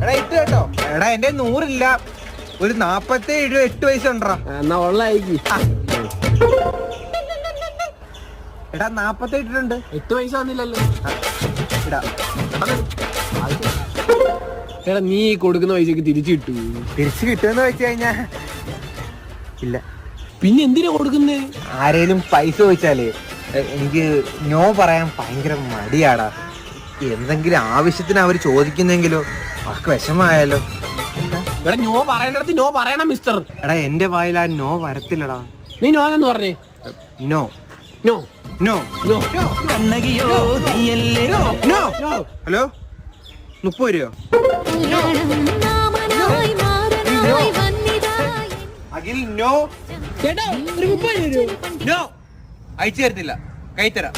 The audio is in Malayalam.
എടാ ഇട്ട് കേട്ടോ. എടാ എന്റെ 100 ഇല്ല, ഒരു 47 രൂപ 8 പൈസ ഉണ്ടോ? എന്നാ ഉള്ളായിരിക്കും. എടാ 47 ഇട്ടുണ്ട്, 8 പൈസ വന്നില്ലല്ലോ. എടാ എടാ നീ കൊടുക്കുന്ന പൈസക്ക് തിരിച്ചു കിട്ടൂ. തിരിച്ചു കിട്ടുമെന്ന് വെച്ച് കഴിഞ്ഞാ ഇല്ല. പിന്നെ എന്തിനാ കൊടുക്കുന്നേ? ആരേലും പൈസ ചോദിച്ചാലേ എനിക്ക് നോ പറയാൻ ഭയങ്കര മടിയാടാ. എന്തെങ്കിലും ആവശ്യത്തിന് അവര് ചോദിക്കുന്നെങ്കിലോ അവർക്ക് വിഷമായാലോ. എടാ നോ പറയണടത്ത് നോ പറയണം മിസ്റ്റർ. എടാ എന്റെ വായിൽ ആ നോ വരത്തില്ലടാ. നീ നോ എന്ന് പറഞ്ഞേ. No no no no. Hello 30 രൂപ അഖിൽ. നോ ചേട്ടാ ഒരു 30 രൂപ. നോ അയച്ചു തരത്തില്ല, കൈ തരാം.